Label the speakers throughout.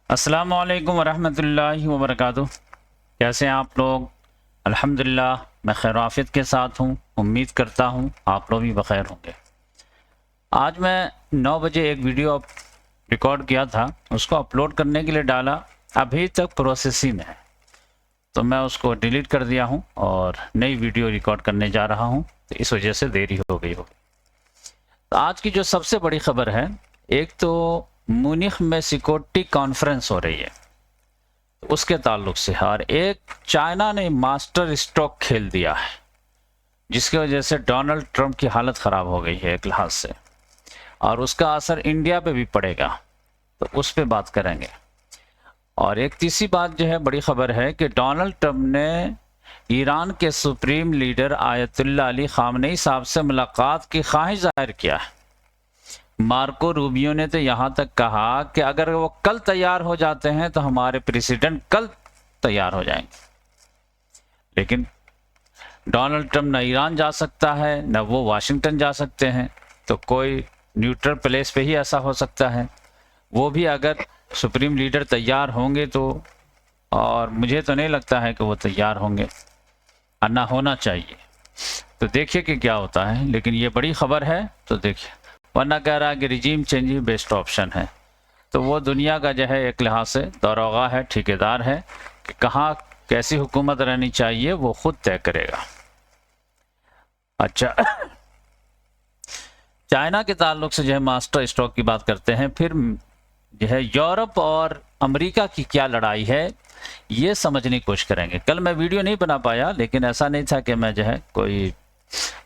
Speaker 1: अस्सलामुअलैकुम वरहमतुल्लाहि वबरकातुह। कैसे हैं आप लोग? अल्हम्दुलिल्लाह मैं खैर आफियत के साथ हूँ। उम्मीद करता हूँ आप लोग भी बखैर होंगे। आज मैं 9 बजे एक वीडियो रिकॉर्ड किया था, उसको अपलोड करने के लिए डाला, अभी तक प्रोसेसिंग में है, तो मैं उसको डिलीट कर दिया हूँ और नई वीडियो रिकॉर्ड करने जा रहा हूँ, तो इस वजह से देरी हो गई होगी। तो आज की जो सबसे बड़ी खबर है, एक तो मुनिख में सिक्योरिटी कॉन्फ्रेंस हो रही है, उसके ताल्लुक से, और एक चाइना ने मास्टर स्ट्रोक खेल दिया है, जिसकी वजह से डोनाल्ड ट्रंप की हालत ख़राब हो गई है एक लिहाज से, और उसका असर इंडिया पे भी पड़ेगा, तो उस पर बात करेंगे। और एक तीसरी बात जो है, बड़ी खबर है कि डोनाल्ड ट्रंप ने ईरान के सुप्रीम लीडर आयतुल्लाह अली ख़ामनेई साहब से मुलाकात की ख्वाहिश जाहिर किया है। मार्को रूबियो ने तो यहाँ तक कहा कि अगर वो कल तैयार हो जाते हैं तो हमारे प्रेसिडेंट कल तैयार हो जाएंगे। लेकिन डोनाल्ड ट्रंप न ईरान जा सकता है, न वो वाशिंगटन जा सकते हैं, तो कोई न्यूट्रल प्लेस पे ही ऐसा हो सकता है। वो भी अगर सुप्रीम लीडर तैयार होंगे तो, और मुझे तो नहीं लगता है कि वो तैयार होंगे, ना होना चाहिए। तो देखिए कि क्या होता है, लेकिन ये बड़ी खबर है, तो देखिए। वरना कह रहा है कि रिजीम चेंज ही बेस्ट ऑप्शन है, तो वो दुनिया का जो है एक लिहाज से दरोगा है, ठेकेदार है, कि कहाँ कैसी हुकूमत रहनी चाहिए वो खुद तय करेगा। अच्छा, चाइना के ताल्लुक से जो है मास्टर स्ट्रोक की बात करते हैं, फिर जो है यूरोप और अमेरिका की क्या लड़ाई है ये समझने की कोशिश करेंगे। कल मैं वीडियो नहीं बना पाया, लेकिन ऐसा नहीं था कि मैं जो है कोई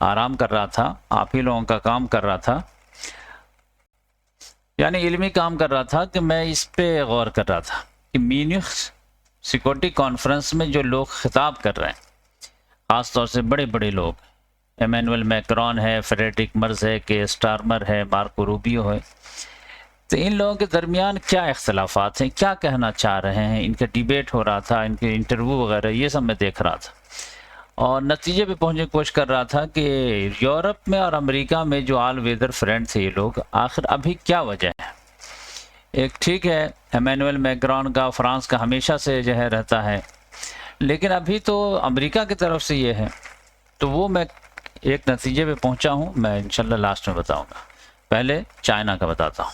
Speaker 1: आराम कर रहा था, आप ही लोगों का काम कर रहा था, यानी इल्मी काम कर रहा था, कि मैं इस पे गौर कर रहा था कि म्यूनिख सिक्योरिटी कॉन्फ्रेंस में जो लोग खिताब कर रहे हैं, ख़ास तौर से बड़े बड़े लोग, एमेनुअल मैक्रोन है, फ्रेडरिक मर्ज है, के स्टारमर है, मार्को रूबियो है, तो इन लोगों के दरमियान क्या इख्तलाफात हैं, क्या कहना चाह रहे हैं, इनका डिबेट हो रहा था, इनके इंटरव्यू वगैरह ये सब मैं देख रहा था, और नतीजे पे पहुंचने की कोशिश कर रहा था कि यूरोप में और अमेरिका में जो ऑल वेदर फ्रेंड थे ये लोग, आखिर अभी क्या वजह है। एक ठीक है, एमेनुअल मैक्रोन का, फ्रांस का हमेशा से जो है रहता है, लेकिन अभी तो अमेरिका की तरफ से ये है, तो वो मैं एक नतीजे पे पहुंचा हूं, मैं इंशाल्लाह लास्ट में बताऊंगा। पहले चाइना का बताता हूँ।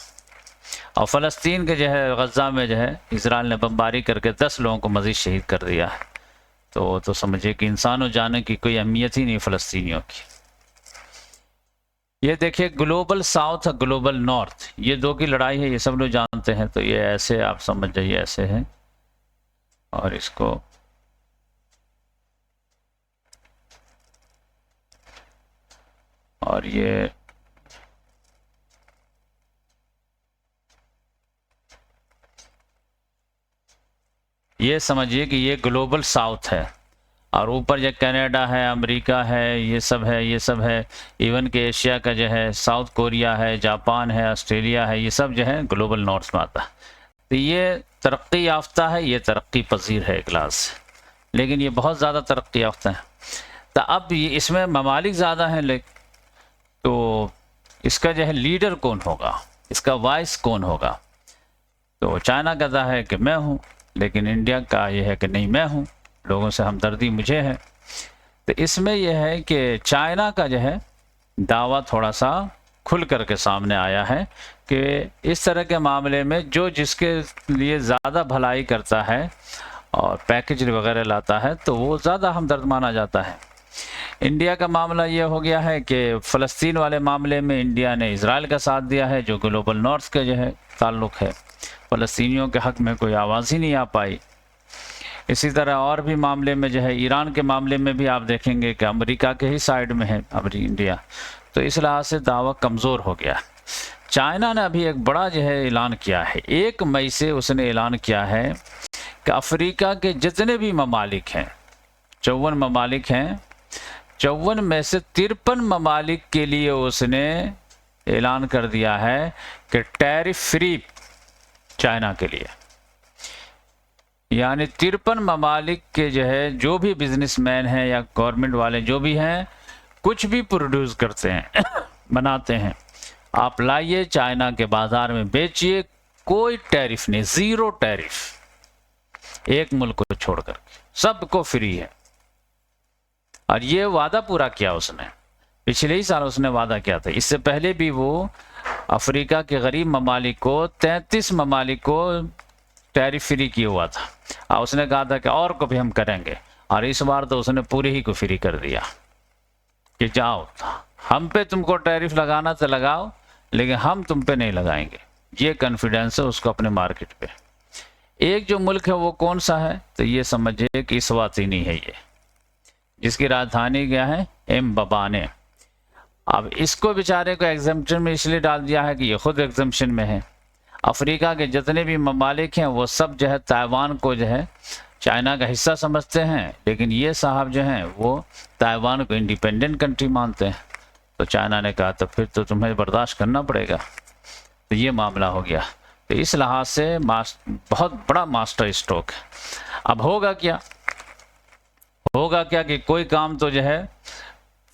Speaker 1: और फ़लस्तीन के जो है गज़ा में जो है इसराइल ने बमबारी करके 10 लोगों को मज़ीद शहीद कर दिया है, तो समझिए कि इंसानों जाने की कोई अहमियत ही नहीं फ़लस्तीनियों की। ये देखिए, ग्लोबल साउथ और ग्लोबल नॉर्थ, ये दो की लड़ाई है, ये सब लोग जानते हैं, तो ये ऐसे आप समझ जाइए, ऐसे है, और इसको और ये समझिए कि ये ग्लोबल साउथ है, और ऊपर जो कनाडा है, अमेरिका है, ये सब है, ये सब है, इवन के एशिया का जो है साउथ कोरिया है, जापान है, ऑस्ट्रेलिया है, ये सब जो है ग्लोबल नॉर्थ में आता है। तो ये तरक्की याफ्ता है, ये तरक्की पजीर है क्लास, लेकिन ये बहुत ज़्यादा तरक्की याफ्ता है। तो अब ये इसमें ममालिक ज़्यादा हैं, लेकिन तो इसका जो है लीडर कौन होगा, इसका वाइस कौन होगा। तो चाइना कहता है कि मैं हूँ, लेकिन इंडिया का ये है कि नहीं मैं हूँ, लोगों से हमदर्दी मुझे है। तो इसमें यह है कि चाइना का जो है दावा थोड़ा सा खुल करके सामने आया है कि इस तरह के मामले में जो जिसके लिए ज़्यादा भलाई करता है और पैकेज वगैरह लाता है, तो वो ज़्यादा हमदर्द माना जाता है। इंडिया का मामला ये हो गया है कि फ़लस्तीन वाले मामले में इंडिया ने इजराइल का साथ दिया है, जो ग्लोबल नॉर्थ का जो है ताल्लुक़ है, फ़लस्तीनियों के हक़ में कोई आवाज़ ही नहीं आ पाई। इसी तरह और भी मामले में जो है, ईरान के मामले में भी आप देखेंगे कि अमेरिका के ही साइड में है इंडिया, तो इस लिहाज से दावा कमज़ोर हो गया। चाइना ने अभी एक बड़ा जो है ऐलान किया है, 1 मई से उसने ऐलान किया है कि अफ्रीका के जितने भी ममालिक हैं, 54 ममालिक हैं, 54 में से 53 ममालिक के लिए उसने ऐलान कर दिया है कि टैरिफ फ्री चाइना के लिए, यानी 53 ममालिक के जो है जो भी बिजनेसमैन हैं या गवर्नमेंट वाले जो भी हैं, कुछ भी प्रोड्यूस करते हैं बनाते हैं, आप लाइए चाइना के बाज़ार में बेचिए, कोई टैरिफ नहीं, जीरो टैरिफ, एक मुल्क को छोड़कर सबको फ्री है। और ये वादा पूरा किया उसने, पिछले ही साल उसने वादा किया था। इससे पहले भी वो अफ्रीका के गरीब ममालिक को 33 ममालिक को टैरिफ फ्री किया हुआ था, और उसने कहा था कि और को भी हम करेंगे। और इस बार तो उसने पूरे ही को फ्री कर दिया कि जाओ, हम पे तुमको टैरिफ लगाना तो लगाओ, लेकिन हम तुम पे नहीं लगाएंगे। ये कॉन्फिडेंस है उसको अपने मार्केट पे। एक जो मुल्क है वो कौन सा है, तो ये समझिए कि स्वातिनी है ये, जिसकी राजधानी क्या है, एम्बाबाने। अब इसको बेचारे को एग्जम्पशन में इसलिए डाल दिया है कि ये खुद एग्जम्पशन में है। अफ्रीका के जितने भी ममालिक हैं वो सब जो है ताइवान को जो है चाइना का हिस्सा समझते हैं, लेकिन ये साहब जो हैं वो ताइवान को इंडिपेंडेंट कंट्री मानते हैं। तो चाइना ने कहा तो फिर तो तुम्हें बर्दाश्त करना पड़ेगा। तो ये मामला हो गया। तो इस लिहाज से बहुत बड़ा मास्टर स्ट्रोक है। अब होगा क्या, होगा क्या कि कोई काम तो जो है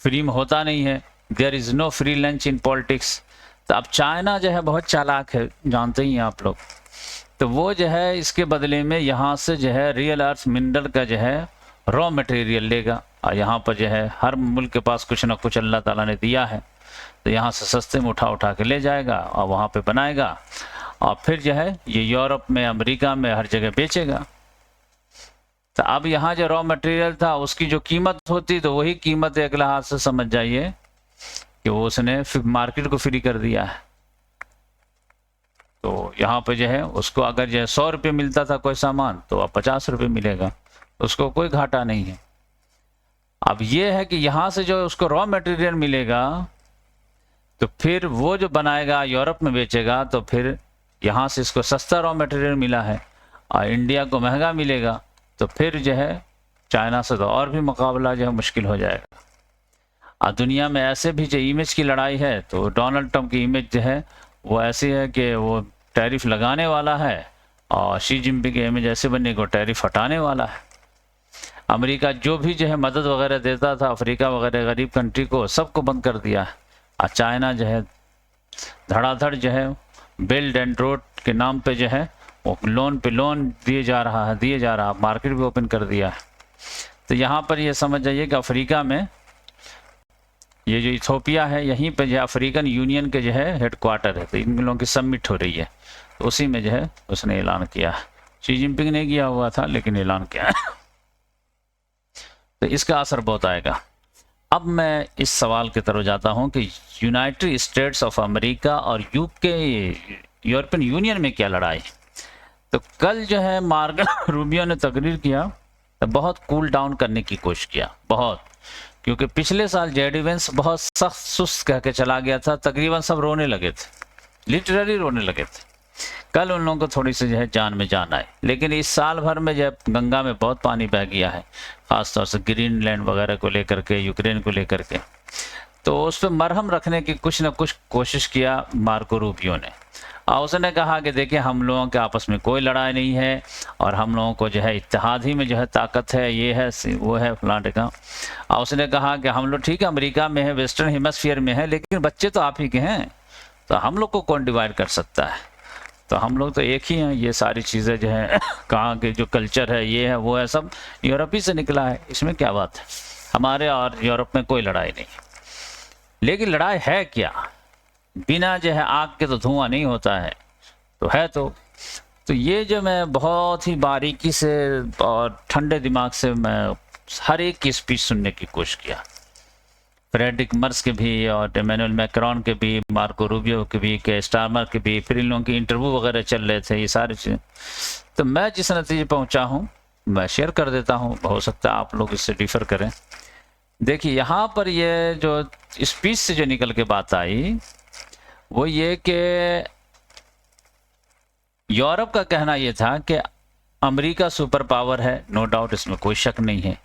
Speaker 1: फ्री में होता नहीं है। There is no free lunch in politics. तो अब चाइना जो है बहुत चालाक है, जानते ही हैं आप लोग। तो वो जो है इसके बदले में यहाँ से जो है रियल अर्थ मिनरल का जो है रॉ मटेरियल लेगा, और यहाँ पर जो है हर मुल्क के पास कुछ ना कुछ अल्लाह ताला ने दिया है, तो यहाँ से सस्ते में उठा के ले जाएगा और वहाँ पे बनाएगा, और फिर जो है ये यूरोप में, अमेरिका में, हर जगह बेचेगा। तो अब यहाँ जो रॉ मटेरियल था उसकी जो कीमत होती, तो वही कीमत एक लिहाज से समझ जाइए कि वो उसने मार्केट को फ्री कर दिया है। तो यहाँ पे जो है उसको अगर जो है 100 रुपये मिलता था कोई सामान, तो अब 50 रुपये मिलेगा, उसको कोई घाटा नहीं है। अब ये है कि यहाँ से जो उसको रॉ मटेरियल मिलेगा, तो फिर वो जो बनाएगा यूरोप में बेचेगा, तो फिर यहाँ से इसको सस्ता रॉ मटेरियल मिला है और इंडिया को महंगा मिलेगा, तो फिर जो है चाइना से तो और भी मुकाबला जो है मुश्किल हो जाएगा। और दुनिया में ऐसे भी जो इमेज की लड़ाई है, तो डोनाल्ड ट्रंप की इमेज जो है वो ऐसी है कि वो टैरिफ लगाने वाला है, और शी जिनपिंग की इमेज ऐसे बनने को टैरिफ हटाने वाला है। अमेरिका जो भी जो है मदद वगैरह देता था अफ्रीका वगैरह गरीब कंट्री को, सबको बंद कर दिया है। और चाइना जो है धड़ाधड़ जो है बेल्ट एंड रोड के नाम पे जो है वो लोन पे लोन दिए जा रहा है, मार्केट भी ओपन कर दिया है। तो यहाँ पर ये समझ जाइए कि अफ्रीका में ये जो इथोपिया है, यहीं पे जो अफ्रीकन यूनियन के जो है हेडक्वार्टर है, तो इन लोगों की समिट हो रही है, तो उसी में जो है उसने ऐलान किया है। शी जिनपिंग ने किया हुआ था, लेकिन ऐलान किया है। तो इसका असर बहुत आएगा। अब मैं इस सवाल की तरफ जाता हूं कि यूनाइटेड स्टेट्स ऑफ अमेरिका और यूके यूरोपियन यूनियन में क्या लड़ाई। तो कल जो है मार्को रूबियो ने तकरीर किया, तो बहुत कूल डाउन करने की कोशिश किया, बहुत, क्योंकि पिछले साल जेडी वेंस बहुत सख्त सुस्त कह के चला गया था, तकरीबन सब रोने लगे थे, लिटरली रोने लगे थे। कल उन लोगों को थोड़ी सी जो है जान में जान आए। लेकिन इस साल भर में जो है गंगा में बहुत पानी बह गया है, खासतौर से ग्रीनलैंड वगैरह को लेकर के, यूक्रेन को लेकर के, तो उस पर मरहम रखने की कुछ ना कुछ कोशिश किया मार्को रूबियो ने। और उसने कहा कि देखिए हम लोगों के आपस में कोई लड़ाई नहीं है, और हम लोगों को जो है इत्तेहाद ही में जो है ताकत है, ये है वो है फलां टिका। और उसने कहा कि हम लोग ठीक है अमेरिका में है, वेस्टर्न हेमिस्फीयर में है, लेकिन बच्चे तो आप ही के हैं, तो हम लोग को कौन डिवाइड कर सकता है, तो हम लोग तो एक ही हैं। ये सारी चीज़ें जो है कहाँ के जो कल्चर है, ये है वो है, सब यूरोप ही से निकला है, इसमें क्या बात है। हमारे और यूरोप में कोई लड़ाई नहीं। लेकिन लड़ाई है क्या, बिना जो है आग के तो धुआं नहीं होता है, तो है तो ये जो मैं बहुत ही बारीकी से और ठंडे दिमाग से मैं हर एक की स्पीच सुनने की कोशिश किया, फ्रेडरिक मर्स के भी और इमैनुअल मैक्रोन के भी, मार्को रूबियो के भी, के स्टारमर के भी, फिर इन लोगों की इंटरव्यू वगैरह चल रहे थे, ये सारी चीज़ें। तो मैं जिस नतीजे पहुंचा हूं मैं शेयर कर देता हूं, हो सकता है आप लोग इससे डिफर करें। देखिए यहाँ पर ये जो स्पीच से जो निकल के बात आई वो ये कि यूरोप का कहना ये था कि अमेरिका सुपर पावर है, नो डाउट, इसमें कोई शक नहीं है,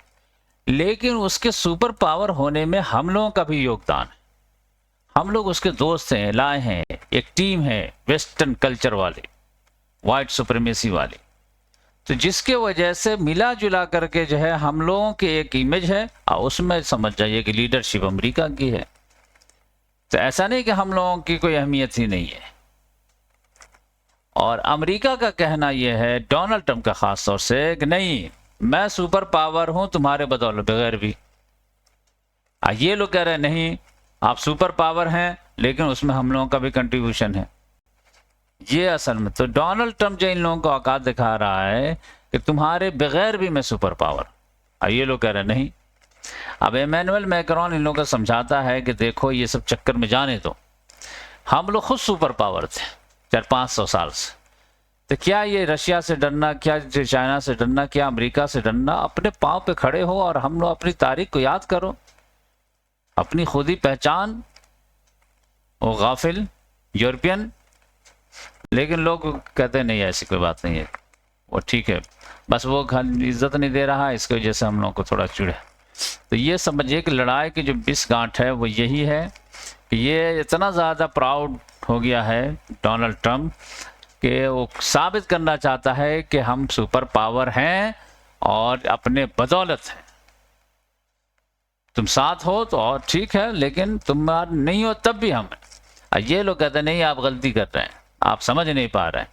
Speaker 1: लेकिन उसके सुपर पावर होने में हम लोगों का भी योगदान है। हम लोग उसके दोस्त हैं, लाए हैं, एक टीम है वेस्टर्न कल्चर वाले, वाइट सुप्रीमेसी वाले, तो जिसके वजह से मिला जुला करके जो है हम लोगों की एक इमेज है, और उसमें समझ जाइए कि लीडरशिप अमेरिका की है। तो ऐसा नहीं कि हम लोगों की कोई अहमियत ही नहीं है। और अमेरिका का कहना यह है, डोनाल्ड ट्रंप का खास तौर से, कि नहीं मैं सुपर पावर हूं तुम्हारे बदौलत बगैर भी। ये लोग कह रहे हैं नहीं आप सुपर पावर हैं लेकिन उसमें हम लोगों का भी कंट्रीब्यूशन है। ये असल में तो डोनाल्ड ट्रंप जो इन लोगों को औकात दिखा रहा है कि तुम्हारे बगैर भी मैं सुपर पावर। ये लोग कह रहे हैं नहीं। अब इमैनुअल मैक्रोन इन लोगों को समझाता है कि देखो ये सब चक्कर में जाने दो, हम लोग खुद सुपर पावर थे 400-500 साल से, तो क्या ये रशिया से डरना, क्या चाइना से डरना, क्या अमेरिका से डरना? अपने पाँव पे खड़े हो और हम लोग अपनी तारीख को याद करो, अपनी खुद ही पहचान। वो गाफिल यूरोपियन, लेकिन लोग कहते नहीं ऐसी कोई बात नहीं है, वो ठीक है, बस वो इज्जत नहीं दे रहा है, इसकी वजह से हम लोग को थोड़ा चिढ़ है। तो ये समझिए कि लड़ाई की जो 20 गांठ है वो यही है कि ये इतना ज़्यादा प्राउड हो गया है डोनाल्ड ट्रंप कि वो साबित करना चाहता है कि हम सुपर पावर हैं और अपने बदौलत हैं। तुम साथ हो तो और ठीक है, लेकिन तुम नहीं हो तब भी हम हैं। ये लोग कहते नहीं आप गलती कर रहे हैं, आप समझ नहीं पा रहे हैं,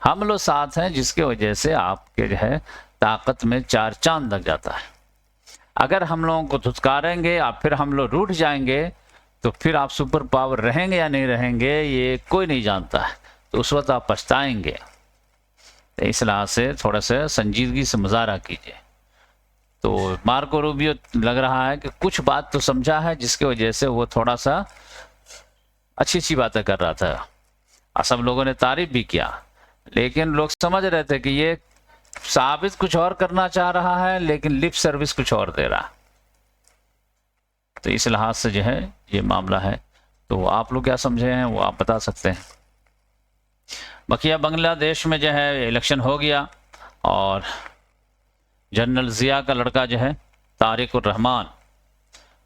Speaker 1: हम लोग साथ हैं, जिसके वजह से आपके जो है ताकत में 4 चांद लग जाता है। अगर हम लोगों को धुतकारेंगे और फिर हम लोग रूठ जाएंगे तो फिर आप सुपर पावर रहेंगे या नहीं रहेंगे ये कोई नहीं जानता है, तो उस वक्त आप पछताएंगे। तो इस लिहाज से थोड़ा सा संजीदगी से मुजाहरा कीजिए। तो मार्को रूबियो लग रहा है कि कुछ बात तो समझा है, जिसकी वजह से वो थोड़ा सा अच्छी बातें कर रहा था और सब लोगों ने तारीफ भी किया, लेकिन लोग समझ रहे थे कि ये साबित कुछ और करना चाह रहा है लेकिन लिप सर्विस कुछ और दे रहा। तो इस लिहाज से जो है ये मामला है। तो आप लोग क्या समझे हैं वो आप बता सकते हैं। बकिया बांग्लादेश में जो है इलेक्शन हो गया और जनरल जिया का लड़का जो है तारिक उर रहमान,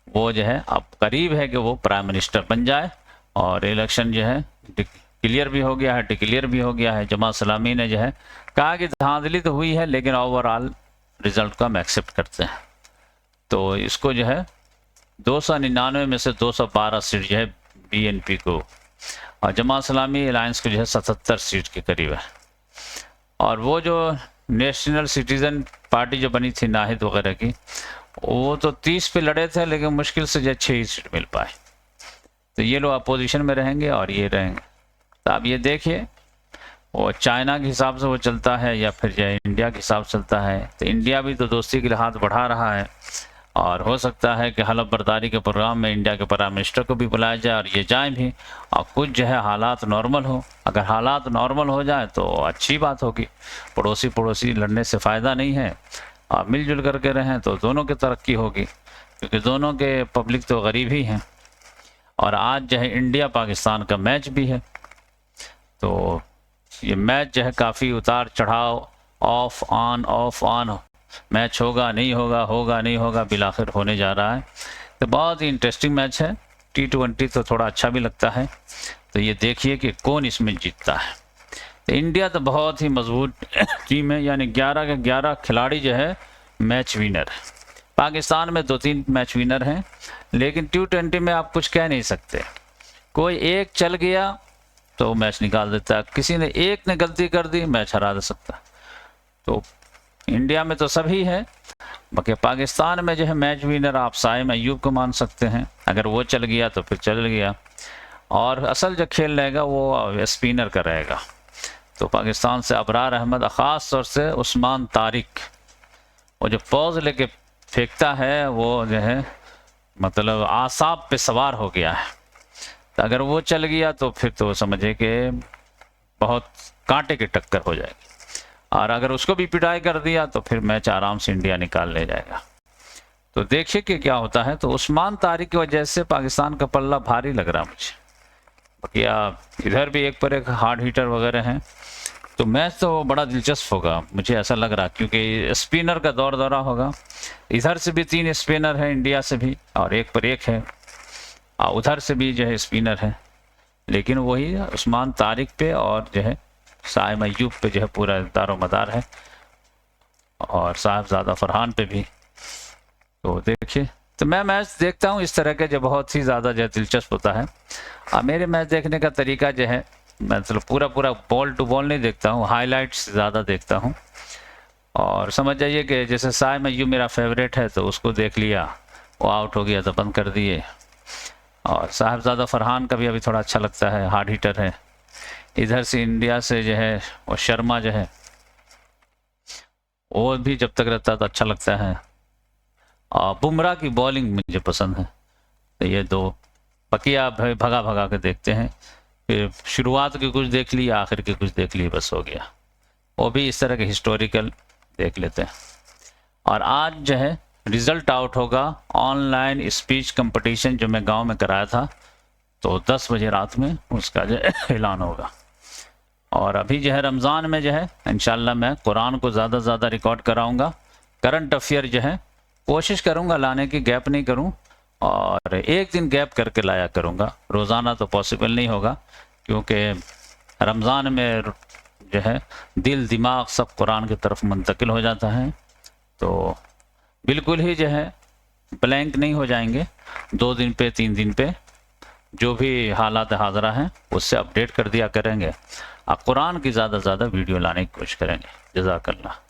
Speaker 1: वो जो है अब करीब है कि वो प्राइम मिनिस्टर बन जाए, और इलेक्शन जो है क्लियर भी हो गया है, डिक्लेयर भी हो गया है। जमात इस्लामी ने जो है कहा कि धांधली तो हुई है लेकिन ओवरऑल रिजल्ट का हम एक्सेप्ट करते हैं। तो इसको जो है 299 में से 212 सीट जो है बीएनपी को, और जमात इस्लामी अलायंस को जो है 77 सीट के करीब है। और वो जो नेशनल सिटीजन पार्टी जो बनी थी नाहिद वगैरह की, वो तो 30 पे लड़े थे लेकिन मुश्किल से जो 6 ही सीट मिल पाए। तो ये लोग अपोजिशन में रहेंगे और ये रहेंगे। तो आप ये देखिए वो चाइना के हिसाब से वो चलता है या फिर जो इंडिया के हिसाब से चलता है। तो इंडिया भी तो दोस्ती के लिए हाथ बढ़ा रहा है, और हो सकता है कि हलफ बर्दारी के प्रोग्राम में इंडिया के प्राइम मिनिस्टर को भी बुलाया जाए और ये जाएं भी, और कुछ जो है हालात नॉर्मल हो। अगर हालात नॉर्मल हो जाए तो अच्छी बात होगी। पड़ोसी लड़ने से फ़ायदा नहीं है, और मिलजुल करके रहें तो दोनों की तरक्की होगी, क्योंकि दोनों के पब्लिक तो गरीब ही हैं। और आज जो है इंडिया पाकिस्तान का मैच भी है, तो ये मैच जो है काफ़ी उतार चढ़ाव, ऑफ ऑन मैच होगा नहीं होगा, होगा नहीं होगा, बिलाखिर होने जा रहा है। तो बहुत ही इंटरेस्टिंग मैच है। T20 तो थोड़ा अच्छा भी लगता है। तो ये देखिए कि कौन इसमें जीतता है। तो इंडिया तो बहुत ही मजबूत टीम है, यानी 11 के 11 खिलाड़ी जो है मैच विनर है। पाकिस्तान में 2-3 मैच विनर हैं, लेकिन T20 में आप कुछ कह नहीं सकते। कोई एक चल गया तो मैच निकाल देता है, किसी ने एक ने गलती कर दी मैच हरा दे सकता। तो इंडिया में तो सभी है, बाकी पाकिस्तान में जो है मैच विनर आप साइम अयूब को मान सकते हैं। अगर वो चल गया तो फिर चल गया, और असल जो खेल रहेगा वो स्पिनर का रहेगा। तो पाकिस्तान से अबरार अहमद, ख़ास तौर से उस्मान तारिक, वो जो पॉज लेके फेंकता है वो जो है मतलब आसाब पे सवार हो गया है। तो अगर वो चल गया तो फिर तो समझे कि बहुत कांटे की टक्कर हो जाएगी, और अगर उसको भी पिटाई कर दिया तो फिर मैच आराम से इंडिया निकाल ले जाएगा। तो देखिए कि क्या होता है। तो उस्मान तारिक की वजह से पाकिस्तान का पल्ला भारी लग रहा मुझे। बाकी इधर भी एक पर एक हार्ड हीटर वगैरह हैं, तो मैच तो बड़ा दिलचस्प होगा मुझे ऐसा लग रहा, क्योंकि स्पिनर का दौर दौरा होगा। इधर से भी 3 स्पिनर हैं इंडिया से भी, और एक पर एक है, और उधर से भी जो है स्पिनर है, लेकिन वही उस्मान तारिक पे और जो है साइम अयूब पे जो है पूरा दारोमदार है, और साहिबजादा फरहान पे भी। तो देखिए, तो मैं मैच देखता हूँ इस तरह के जो बहुत ही ज़्यादा जो दिलचस्प होता है। और मेरे मैच देखने का तरीका जो है मतलब पूरा बॉल टू बॉल नहीं देखता हूँ, हाईलाइट्स ज़्यादा देखता हूँ। और समझ जाइए कि जैसे साय मय्यू मेरा फेवरेट है, तो उसको देख लिया, वो आउट हो गया तो बंद कर दिए। और साहिबजादा फरहान का भी अभी थोड़ा अच्छा लगता है, हार्ड हिटर है। इधर से इंडिया से जो है वो शर्मा जो है वो भी जब तक रहता है तो अच्छा लगता है। और बुमराह की बॉलिंग मुझे पसंद है। तो ये दो बकिया भगा भगा के देखते हैं, फिर शुरुआत की कुछ देख ली, आखिर की कुछ देख ली, बस हो गया। वो भी इस तरह के हिस्टोरिकल देख लेते हैं। और आज जो है रिज़ल्ट आउट होगा ऑनलाइन स्पीच कंपटीशन जो मैं गांव में कराया था, तो 10 बजे रात में उसका जो ऐलान होगा। और अभी जो है रमज़ान में जो है इंशाल्लाह मैं कुरान को ज़्यादा से ज़्यादा रिकॉर्ड कराऊंगा। करंट अफेयर जो है कोशिश करूंगा लाने की, गैप नहीं करूं, और एक दिन गैप करके लाया करूंगा। रोज़ाना तो पॉसिबल नहीं होगा, क्योंकि रमज़ान में जो है दिल दिमाग सब कुरान की तरफ मुंतकिल हो जाता है। तो बिल्कुल ही जो है ब्लैंक नहीं हो जाएंगे। 2 दिन पे 3 दिन पे जो भी हालात हाजरा हैं उससे अपडेट कर दिया करेंगे। आप कुरान की ज़्यादा से ज़्यादा वीडियो लाने की कोशिश करेंगे। जज़ाकल्लाह।